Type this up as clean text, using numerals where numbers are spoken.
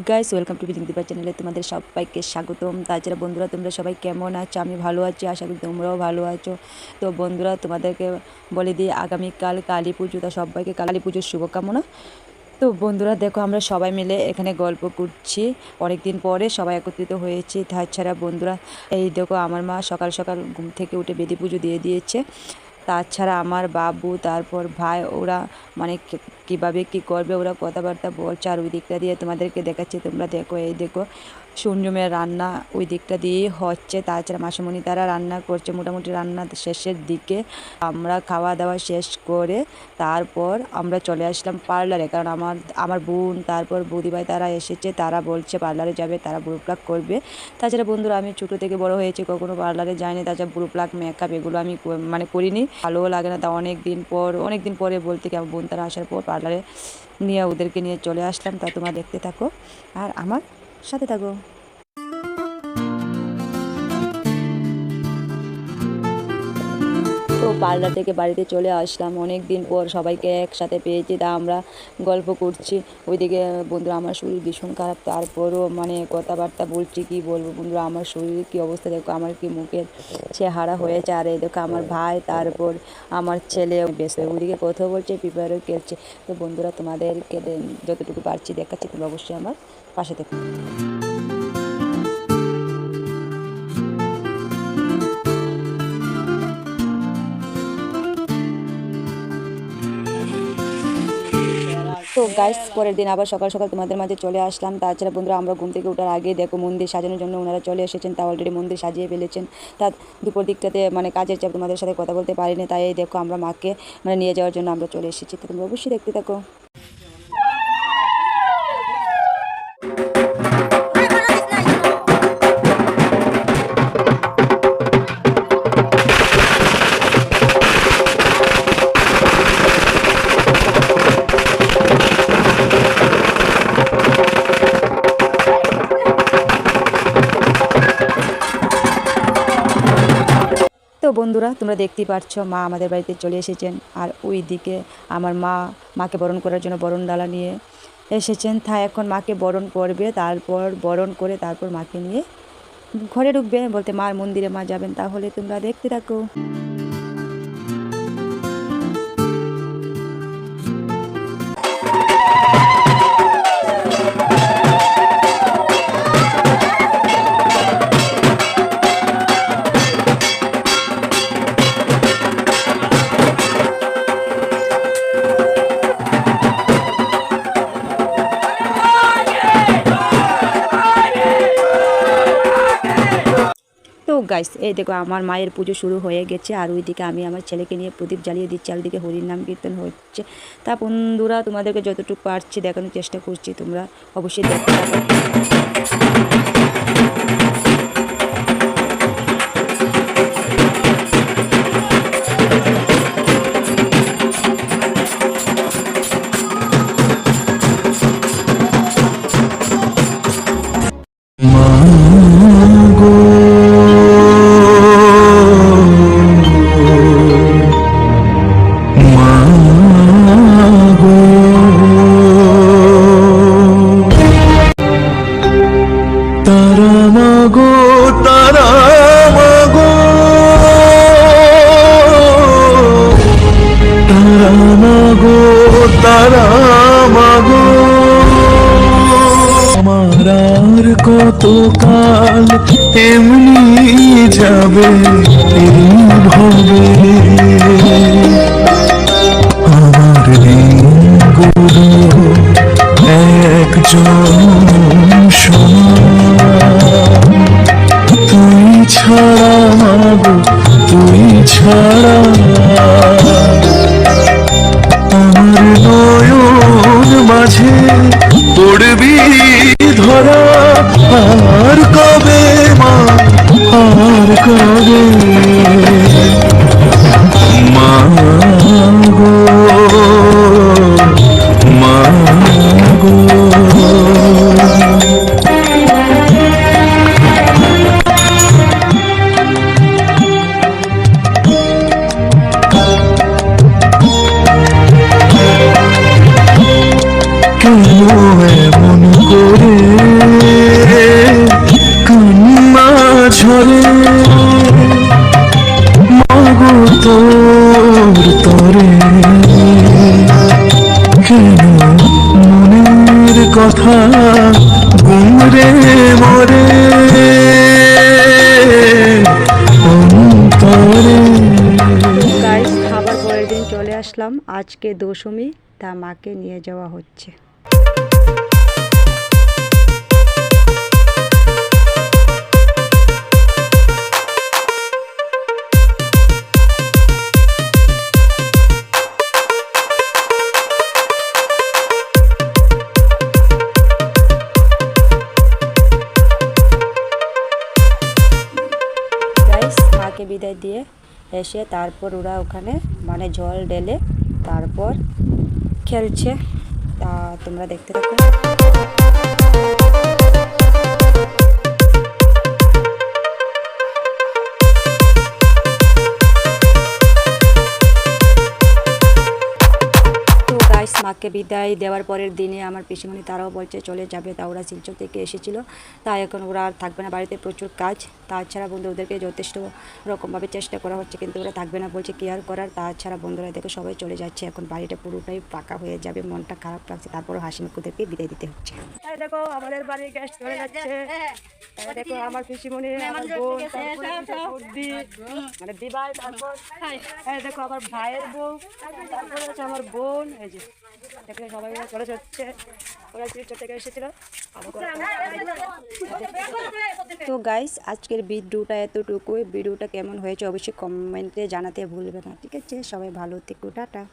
Guys, welcome to billing Deepa চ্যানেলে তোমাদের সবাইকে স্বাগতম। তাছাড়া বন্ধুরা, তোমরা সবাই কেমন আছো? আমি ভালো আছি, আশা করি তোমরাও ভালো আছো। তো বন্ধুরা, তোমাদেরকে বলে দিই আগামীকাল কালী পুজো, তা সবাইকে কালী পুজোর শুভকামনা। তো বন্ধুরা দেখো, আমরা সবাই মিলে এখানে গল্প করছি, অনেক দিন পরে সবাই একত্রিত হয়েছি। তাছাড়া বন্ধুরা, এই দেখো আমার মা সকাল সকাল ঘুম থেকে উঠে বেদি পুজো দিয়ে দিয়েছে। তাছাড়া আমার বাবু, তারপর ভাই, ওরা মানে কীভাবে কী করবে ওরা কথাবার্তা বলছে। আর ওই দিকটা দিয়ে তোমাদেরকে দেখাচ্ছি, তোমরা দেখো। এই দেখো সঞ্জুমের রান্না ওই দিকটা দিয়েই হচ্ছে। তাছাড়া মাসুমণি তারা রান্না করছে, মোটামুটি রান্না শেষের দিকে। আমরা খাওয়া দাওয়া শেষ করে তারপর আমরা চলে আসলাম পার্লারে, কারণ আমার বোন তারপর বৌদিভাই তারা এসেছে, তারা বলছে পার্লারে যাবে, তারা ব্রু প্লাক করবে। তাছাড়া বন্ধুরা, আমি ছোটো থেকে বড় হয়েছি, কখনো পার্লারে যাইনি। তাছাড়া ব্রু প্লাক, মেকআপ এগুলো আমি মানে করিনি, ভালোও লাগে না। তা অনেক দিন পরে বলতে কি আমার বোন তারা আসার পর পার্লারে নিয়ে ওদেরকে নিয়ে চলে আসলাম। তা তোমরা দেখতে থাকো আর আমার সাথে থাকো। তো পার্লার থেকে বাড়িতে চলে আসলাম, অনেক দিন পর সবাইকে একসাথে পেয়েছি, তা আমরা গল্প করছি। ওইদিকে বন্ধুরা আমার শরীর ভীষণ খারাপ, তারপরও মানে কথাবার্তা বলছি। কি বলবো বন্ধুরা, আমার শরীরের কী অবস্থা দেখো, আমার কি মুখের চেহারা হয়েছে। আর এই দেখো আমার ভাই, তারপর আমার ছেলে ব্যস্ত ওইদিকে কথা বলছে, প্রিপেয়ারও খেলছে। তো বন্ধুরা, তোমাদেরকে যতটুকু পারছি দেখাচ্ছি, তোমরা অবশ্যই আমার পাশে থেকো। তো গাইস, পরের দিন আবার সকাল সকাল তোমাদের মাঝে চলে আসলাম। তাছাড়া বন্ধুরা, আমরা ঘুম থেকে ওঠার আগে দেখো মন্দির সাজানোর জন্য ওনারা চলে এসেছেন, তা অলরেডি মন্দির সাজিয়ে ফেলেছেন। তা দুপুর দিকটাতে মানে কাজের চাপ, তোমাদের সাথে কথা বলতে পারিনি, তাই দেখো আমরা মাকে মানে নিয়ে যাওয়ার জন্য আমরা চলে এসেছি। তো তোমরা অবশ্যই দেখতে থাকো। তো বন্ধুরা, তোমরা দেখতেই পাচ্ছ মা আমাদের বাড়িতে চলে এসেছেন। আর ওই দিকে আমার মাকে বরণ করার জন্য বরণ ডালা নিয়ে এসেছেন। তা এখন মাকে বরণ করবে, তারপর বরণ করে তারপর মাকে নিয়ে ঘরে ঢুকবে, বলতে মার মন্দিরে মা যাবেন। তাহলে তোমরা দেখতে থাকো। তো গাইস, এই দেখো আমার মায়ের পুজো শুরু হয়ে গেছে। আর ওইদিকে আমি আমার ছেলেকে নিয়ে প্রদীপ জ্বালিয়ে দিচ্ছি, চারদিকে হরির নাম কীর্তন হচ্ছে। তা বন্ধুরা, তোমাদেরকে যতটুকু পারছি দেখানোর চেষ্টা করছি, তোমরা অবশ্যই দেখতে পাবে। আমার কতকাল এমনি যাবে এই ভবে, আমার দিনগুলো একজন তুই ছাড়া মাগো, তুই ছাড়া আমার নয়ন মাঝে পড়বি ধরা। আর কবে মা, আর কবে কথা গুমরে মরে অন্তরে। গাইস আবার পরের দিন চলে আসলাম, আজকে দশমী, তা মাকে নিয়ে যাওয়া হচ্ছে। গাইস মাকে বিদায় দিয়ে এসে তারপর ওরা ওখানে মানে জল ঢেলে তারপর খেলছে, তা তোমরা দেখতে থাকো। তো গাইস মাকে বিদায় দেওয়ার পরের দিনে আমার পিসিমণি তারাও বলছে চলে যাবে, তা ওরা শিলচর থেকে এসেছিলো, তাই এখন ওরা আর থাকবে না, বাড়িতে প্রচুর কাজ। তাছাড়া বন্ধু ওদেরকে যথেষ্ট রকমভাবে চেষ্টা করা হচ্ছে, কিন্তু ওরা থাকবে না বলছে, কি আর করার। তাছাড়া বন্ধুরা দেখো সবাই চলে যাচ্ছে, এখন বাড়িটা পুরোটাই ফাঁকা হয়ে যাবে, মনটা খারাপ লাগছে, তারপরও হাসি মুখ ওদেরকে বিদায় দিতে হচ্ছে। দেখো আমাদের বাড়ির গেস্ট চলে যাচ্ছে, দেখো আমার পিসিমণি, আমার বোন, মানে দিবাই, তারপর দেখো আমার ভাইয়ের বউ, তারপর হচ্ছে আমার বোন, এই যে দেখলে সবাই চলে যাচ্ছে, ওরা শিলচর থেকে এসেছিল। তো গাইস আজকের ভিডিওটা এতটুকুই, ভিডিওটা কেমন হয়েছে অবশ্যই কমেন্টে জানাতে ভুলবে না, ঠিক আছে? সবাই ভালো থেকো, টাটা।